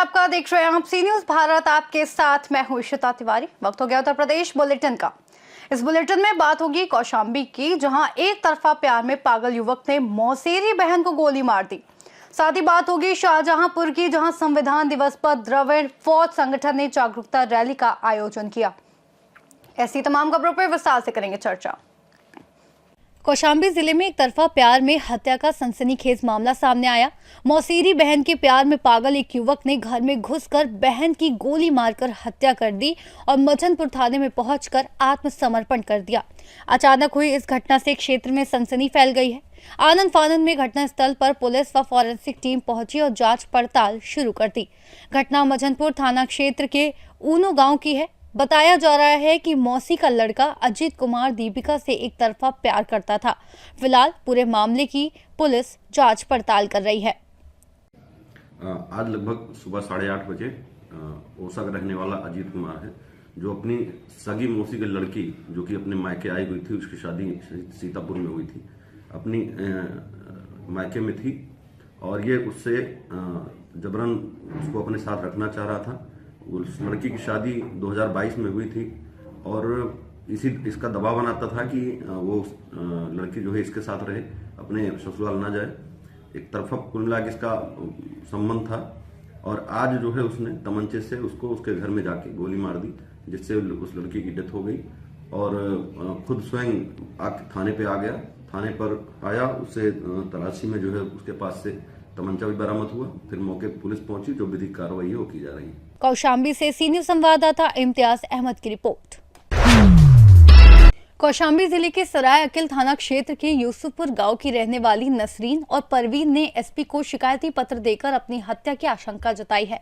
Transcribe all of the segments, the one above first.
आपका, देख रहे हैं आप सी न्यूज भारत। आपके साथ मैं हूं इशिता तिवारी। वक्त हो गया उत्तर प्रदेश बुलेटिन का। इस बुलेटिन में बात होगी कौशाम्बी की, जहां एक तरफा प्यार में पागल युवक ने मौसेरी बहन को गोली मार दी। साथ ही बात होगी शाहजहांपुर की, जहां संविधान दिवस पर द्रविड़ फौज संगठन ने जागरूकता रैली का आयोजन किया। ऐसी तमाम खबरों पर विस्तार से करेंगे चर्चा। कौशाम्बी जिले में एक तरफा प्यार में हत्या का सनसनीखेज मामला सामने आया। मौसेरी बहन के प्यार में पागल एक युवक ने घर में घुसकर बहन की गोली मारकर हत्या कर दी और मजनपुर थाने में पहुंचकर आत्मसमर्पण कर दिया। अचानक हुई इस घटना से क्षेत्र में सनसनी फैल गई है। आनंद फानंद में घटनास्थल पर पुलिस व फॉरेंसिक टीम पहुंची और जांच पड़ताल शुरू कर दी। घटना मजनपुर थाना क्षेत्र के ऊनो गाँव की है। बताया जा रहा है कि मौसी का लड़का अजीत कुमार दीपिका से एक तरफा प्यार करता था। फिलहाल पूरे मामले की पुलिस जांच पड़ताल कर रही है। आज लगभग सुबह 8:30 बजे ओसा का रहने वाला अजीत कुमार है, जो अपनी सगी मौसी की लड़की, जो कि अपने मायके आई हुई थी, उसकी शादी सीतापुर में हुई थी, अपनी मायके में थी और ये उससे जबरन उसको अपने साथ रखना चाह रहा था। उस लड़की की शादी 2022 में हुई थी और इसका दबाव बनाता था कि वो लड़की जो है इसके साथ रहे, अपने ससुराल ना जाए। एक तरफा कुल मिला के इसका संबंध था और आज जो है उसने तमंचे से उसको उसके घर में जाके गोली मार दी, जिससे उस लड़की की डेथ हो गई। और खुद स्वयं थाने पे आ गया। थाने पर आया, उससे तलाशी में जो है उसके पास से तमंचा भी बरामद हुआ। फिर मौके पर पुलिस पहुंची, जो विधिक कार्रवाई है वो की जा रही है। कौशाम्बी से सी न्यूज संवाददाता इम्तियाज अहमद की रिपोर्ट। कौशाम्बी जिले के सराय अकिल थाना क्षेत्र के यूसुफपुर गांव की रहने वाली नसरीन और परवीन ने एसपी को शिकायती पत्र देकर अपनी हत्या की आशंका जताई है।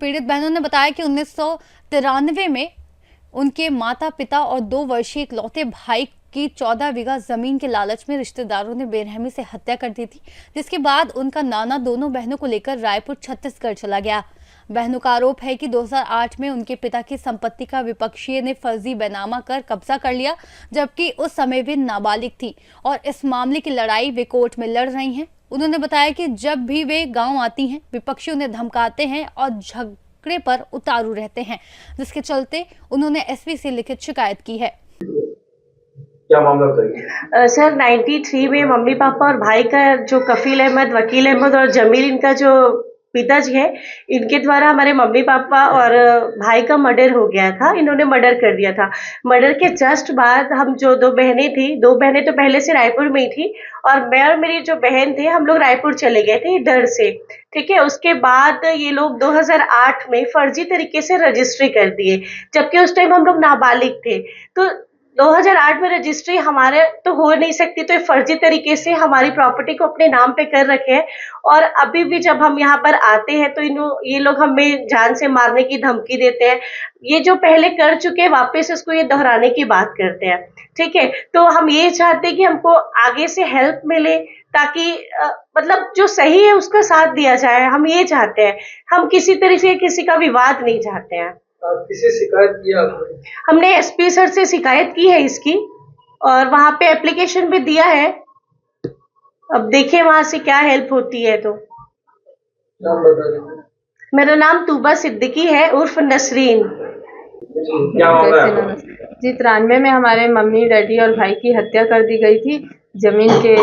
पीड़ित बहनों ने बताया कि 1993 में उनके माता पिता और 2 वर्षीय इकलौते भाई की 14 बीघा जमीन के लालच में रिश्तेदारों ने बेरहमी से हत्या कर दी थी, जिसके बाद उनका नाना दोनों बहनों को लेकर रायपुर छत्तीसगढ़ चला गया। बहनों का आरोप है कि 2008 में उनके पिता की संपत्ति का विपक्षी ने फर्जी बैनामा कर कब्जा कर लिया, जबकि उस समय वे नाबालिग थी और इस मामले की लड़ाई वे कोर्ट में लड़ रही हैं। उन्होंने बताया कि जब भी वे गांव आती हैं, विपक्षी उन्हें धमकाते हैं और झगड़े पर उतारू रहते हैं, जिसके चलते उन्होंने एसपी से लिखित शिकायत की है। क्या मामला बताइए। सर 93 में मम्मी पापा और भाई का जो कफील अहमद, वकील अहमद और जमील, इनका जो पिताजी है, इनके द्वारा हमारे मम्मी पापा और भाई का मर्डर हो गया था। इन्होंने मर्डर कर दिया था। मर्डर के जस्ट बाद हम जो 2 बहनें थी, 2 बहनें तो पहले से रायपुर में ही थी और मैं और मेरी जो बहन थे, हम लोग रायपुर चले गए थे डर से। ठीक है, उसके बाद ये लोग 2008 में फर्जी तरीके से रजिस्ट्री कर दिए, जबकि उस टाइम हम लोग नाबालिग थे। तो 2008 में रजिस्ट्री हमारे तो हो नहीं सकती, तो फर्जी तरीके से हमारी प्रॉपर्टी को अपने नाम पे कर रखे हैं। और अभी भी जब हम यहाँ पर आते हैं तो ये लोग हमें जान से मारने की धमकी देते हैं। ये जो पहले कर चुके हैं, वापस इसको ये दोहराने की बात करते हैं। ठीक है, तो हम ये चाहते हैं कि हमको आगे से हेल्प मिले, ताकि मतलब जो सही है उसका साथ दिया जाए। हम ये चाहते हैं, हम किसी तरह से किसी का विवाद नहीं चाहते हैं। किसे शिकायत किया आपने? हमने एसपी सर से शिकायत की है इसकी और वहां पे एप्लीकेशन भी दिया है। अब देखिए वहां से क्या हेल्प होती है। तो नाम बता दीजिए। मेरा नाम तूबा सिद्दीकी है उर्फ नसरीन। क्या मामला है? जी 93 में हमारे मम्मी डैडी और भाई की हत्या कर दी गई थी जमीन के,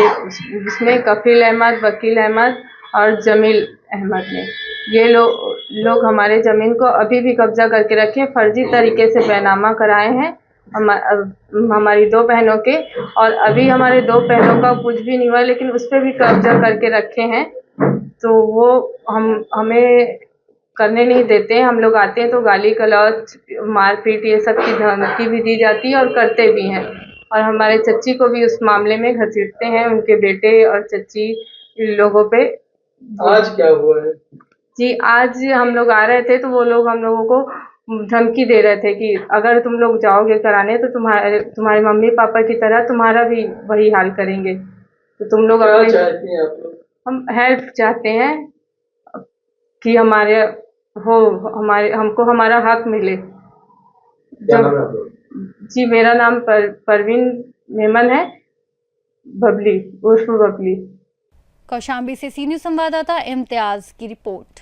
जिसमें कफील अहमद, वकील अहमद और जमील अहमद ने। ये लोग हमारे जमीन को अभी भी कब्जा करके रखे, फर्जी तरीके से बैनामा कराए हैं हमारी 2 बहनों के, और अभी हमारे 2 बहनों का कुछ भी नहीं हुआ, लेकिन उस पर भी कब्जा करके रखे हैं। तो वो हमें करने नहीं देते हैं। हम लोग आते हैं तो गाली गलौज, मारपीट, ये सब की धमकी भी दी जाती है और करते भी हैं। और हमारे चच्ची को भी उस मामले में घसीटते हैं, उनके बेटे और चच्ची लोगों पे। आज क्या हुआ है? जी आज हम लोग आ रहे थे तो वो लोग हम लोगों को धमकी दे रहे थे कि अगर तुम लोग जाओगे कराने तो तुम्हारे मम्मी पापा की तरह तुम्हारा भी वही हाल करेंगे। तो तुम लोग क्या चाहते हैं आप लोग? हम हेल्प चाहते हैं कि हमको हमारा हक मिले। क्या नाम है आप लोग? जी मेरा नाम परवीन मेमन है, बबली उर्फ बबली। कौशाम्बी से सी न्यूज संवाददाता इम्तियाज की रिपोर्ट।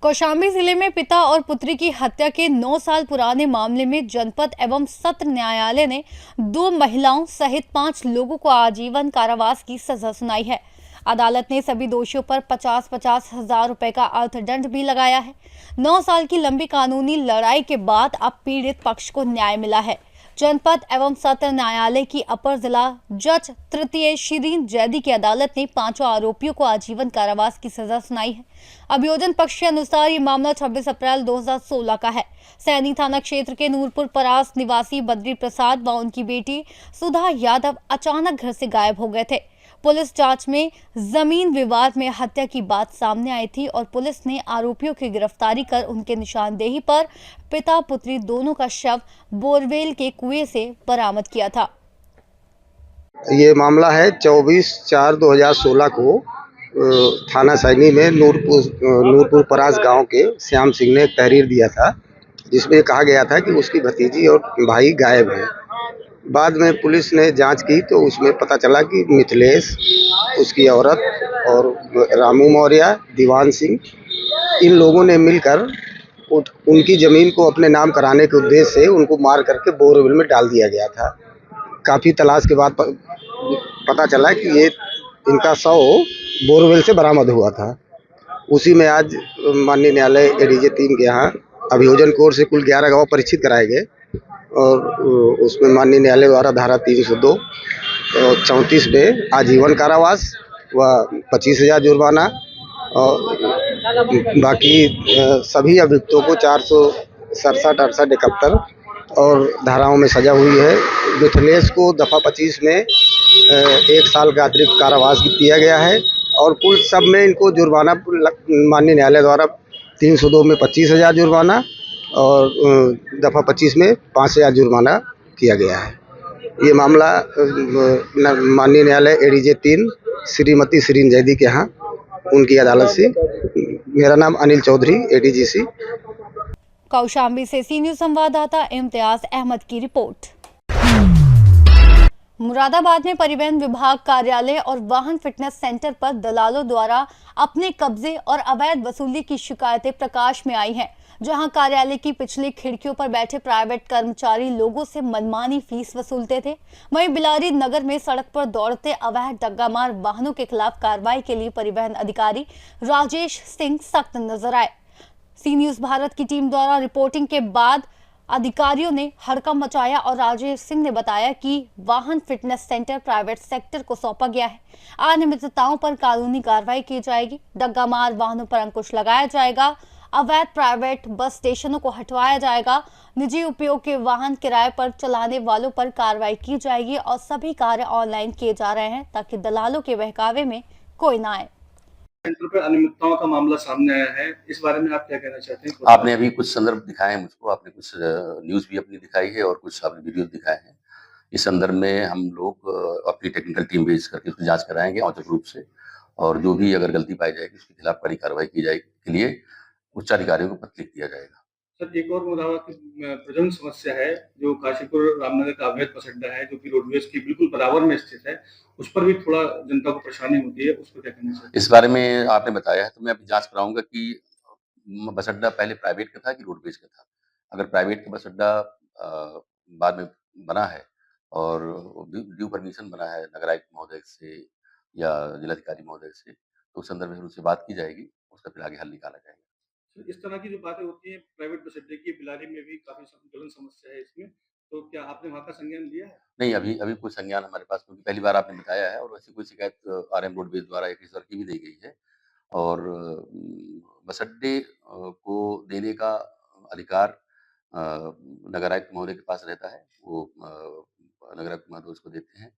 कौशाम्बी जिले में पिता और पुत्री की हत्या के 9 साल पुराने मामले में जनपद एवं सत्र न्यायालय ने 2 महिलाओं सहित 5 लोगों को आजीवन कारावास की सजा सुनाई है। अदालत ने सभी दोषियों पर 50-50 हजार रुपए का अर्थदंड भी लगाया है। 9 साल की लंबी कानूनी लड़ाई के बाद अब पीड़ित पक्ष को न्याय मिला है। जनपद एवं सत्र न्यायालय की अपर जिला जज तृतीय शिरीन जैदी की अदालत ने 5 आरोपियों को आजीवन कारावास की सजा सुनाई है। अभियोजन पक्ष के अनुसार ये मामला 26 अप्रैल 2016 का है। सैनी थाना क्षेत्र के नूरपुर परास निवासी बद्री प्रसाद व उनकी बेटी सुधा यादव अचानक घर से गायब हो गए थे। पुलिस जांच में जमीन विवाद में हत्या की बात सामने आई थी और पुलिस ने आरोपियों की गिरफ्तारी कर उनके निशानदेही पर पिता पुत्री दोनों का शव बोरवेल के कुएं से बरामद किया था। ये मामला है 24/4/2016 को थाना सैनी में नूरपुर परास गांव के श्याम सिंह ने एक तहरीर दिया था, जिसमें कहा गया था कि उसकी भतीजी और भाई गायब हैं। बाद में पुलिस ने जांच की तो उसमें पता चला कि मिथिलेश, उसकी औरत और रामू मौर्य, दीवान सिंह, इन लोगों ने मिलकर उनकी ज़मीन को अपने नाम कराने के उद्देश्य से उनको मार करके बोरवेल में डाल दिया गया था। काफ़ी तलाश के बाद पता चला कि ये इनका शव बोरवेल से बरामद हुआ था। उसी में आज माननीय न्यायालय एडीजे 3 के यहाँ अभियोजन कोर्ट से कुल 11 गवाह परीक्षित कराए गए और उसमें माननीय न्यायालय द्वारा धारा 302 और 34 में आजीवन कारावास व 25,000 जुर्माना और बाकी सभी अभियुक्तों को 467, 68, 71 और धाराओं में सजा हुई है। मिथिलेश को दफ़ा 25 में 1 साल का अतिरिक्त कारावास दिया गया है और कुल सब में इनको जुर्माना माननीय न्यायालय द्वारा 302 में 25,000 जुर्माना और दफ़ा 25 में 5,000 जुर्माना किया गया है। ये मामला माननीय न्यायालय एडीजे 3 श्रीमती शिरीन जैदी के यहाँ उनकी अदालत से। मेरा नाम अनिल चौधरी, एडीजीसी। कौशाम्बी से सी न्यूज़ संवाददाता इम्तियाज अहमद की रिपोर्ट। मुरादाबाद में परिवहन विभाग कार्यालय और वाहन फिटनेस सेंटर पर दलालों द्वारा अपने कब्जे और अवैध वसूली की शिकायतें प्रकाश में आई हैं, जहां कार्यालय की पिछली खिड़कियों पर बैठे प्राइवेट कर्मचारी लोगों से मनमानी फीस वसूलते थे। वहीं बिलारी नगर में सड़क पर दौड़ते अवैध डग्गामार वाहनों के खिलाफ कार्रवाई के लिए परिवहन अधिकारी राजेश सिंह सख्त नजर आए। सी न्यूज़ भारत की टीम द्वारा रिपोर्टिंग के बाद अधिकारियों ने हड़कंप मचाया और राजेश सिंह ने बताया कि वाहन फिटनेस सेंटर प्राइवेट सेक्टर को सौंपा गया है। अनियमितताओं पर कानूनी कार्रवाई की जाएगी, डग्गामार वाहनों पर अंकुश लगाया जाएगा, अवैध प्राइवेट बस स्टेशनों को हटवाया जाएगा, निजी उपयोग के वाहन किराए पर चलाने वालों पर कार्रवाई की जाएगी और सभी कार्य ऑनलाइन किए जा रहे हैं ताकि दलालों के बहकावे में कोई ना आए। सेंटर पर अनियमितताओं का मामला सामने आया है, इस बारे में आप क्या कहना चाहते हैं? आपने अभी कुछ संदर्भ दिखाए हैं मुझको, आपने कुछ न्यूज़ भी अपनी दिखाई है और कुछ आपने वीडियो दिखाए हैं। इस संदर्भ में हम लोग अपनी टेक्निकल टीम भेज करके उसकी जांच कराएंगे औचक रूप से और जो भी अगर गलती पाई जाएगी उसके खिलाफ कड़ी कार्रवाई की जाएगी के लिए उच्च अधिकारियों को पत्र लिख दिया जाएगा। सर, एक और मुद्दा की प्रचंड समस्या है जो काशीपुर रामनगर का अवैध बस अड्डा है जो कि रोडवेज की बिल्कुल बराबर में स्थित है, उस पर भी थोड़ा जनता को परेशानी होती है, उस पर क्या कहना चाहिए? इस बारे में आपने बताया है तो मैं अभी जांच कराऊंगा कि बस अड्डा पहले प्राइवेट का था कि रोडवेज का था। अगर प्राइवेट का बस अड्डा बाद में बना है और ड्यू परमिशन बना है नगर आयुक्त महोदय से या जिलाधिकारी महोदय से, तो उस संदर्भ में उनसे बात की जाएगी, उसका फिर आगे हल निकाला जाएगा। इस तरह की जो बातें होती हैं प्राइवेट बस अड्डे की, बिलारी में भी काफी गलन समस्या है इसमें, तो क्या आपने वहाँ का संज्ञान लिया है? नहीं, अभी कोई संज्ञान हमारे पास, क्योंकि पहली बार आपने बताया है और वैसी कोई शिकायत आरएम रोडवेज द्वारा या किसी की भी नहीं गई है और बस अड्डे को देने का अधिकार नगर आयुक्त महोदय के पास रहता है। वो नगर आयुक्त महोदय उसको देते हैं,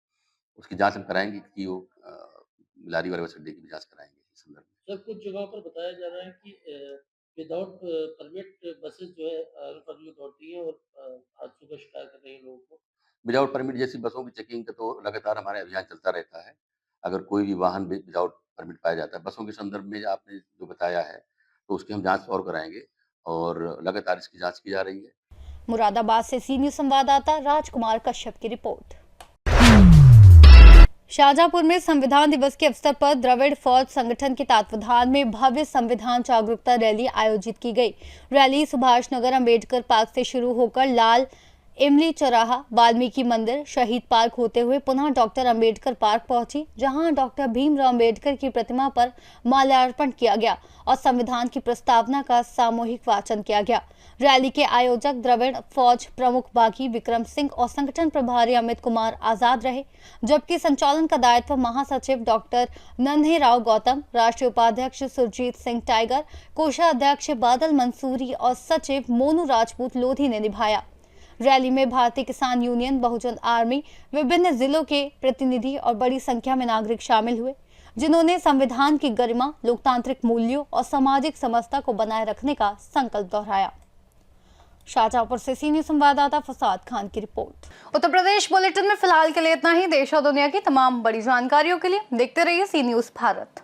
उसकी जांच हम कराएंगे कि वो बिलारी वाले बस अड्डे की भी जांच कराएंगे इस संदर्भ में। सर, कुछ जगहों पर बताया जा रहा है कि विदाउट परमिट बसेस जो है अनफर्मी दौड़ती है और हादसों का शिकार कर रही है लोगों को। विदाउट परमिट जैसी बसों की चेकिंग का तो लगातार हमारे अभियान चलता रहता है। अगर कोई भी वाहन विदाउट परमिट पाया जाता है, बसों के संदर्भ में आपने जो बताया है तो उसकी हम जांच और कराएंगे और लगातार इसकी जांच की जा रही है। मुरादाबाद से सी न्यूज़ संवाददाता राजकुमार कश्यप की रिपोर्ट। शाहजहांपुर में संविधान दिवस के अवसर पर द्रविड़ फौज संगठन के तत्वावधान में भव्य संविधान जागरूकता रैली आयोजित की गई। रैली सुभाष नगर अम्बेडकर पार्क से शुरू होकर लाल इमली चौराहा, वाल्मीकि मंदिर, शहीद पार्क होते हुए पुनः डॉक्टर अंबेडकर पार्क पहुंची, जहां डॉक्टर भीमराव अंबेडकर की प्रतिमा पर माल्यार्पण किया गया और संविधान की प्रस्तावना का सामूहिक वाचन किया गया। रैली के आयोजक द्रविड़ फौज प्रमुख बागी विक्रम सिंह और संगठन प्रभारी अमित कुमार आजाद रहे, जबकि संचालन का दायित्व महासचिव डॉक्टर नन्हे राव गौतम, राष्ट्रीय उपाध्यक्ष सुरजीत सिंह टाइगर, कोषाध्यक्ष बादल मंसूरी और सचिव मोनू राजपूत लोधी ने निभाया। रैली में भारतीय किसान यूनियन, बहुजन आर्मी, विभिन्न जिलों के प्रतिनिधि और बड़ी संख्या में नागरिक शामिल हुए, जिन्होंने संविधान की गरिमा, लोकतांत्रिक मूल्यों और सामाजिक समरसता को बनाए रखने का संकल्प दोहराया। शाहजहांपुर से सी न्यूज़ संवाददाता फसाद खान की रिपोर्ट। उत्तर प्रदेश बुलेटिन में फिलहाल के लिए इतना ही। देश और दुनिया की तमाम बड़ी जानकारियों के लिए देखते रहिए सी न्यूज़ भारत।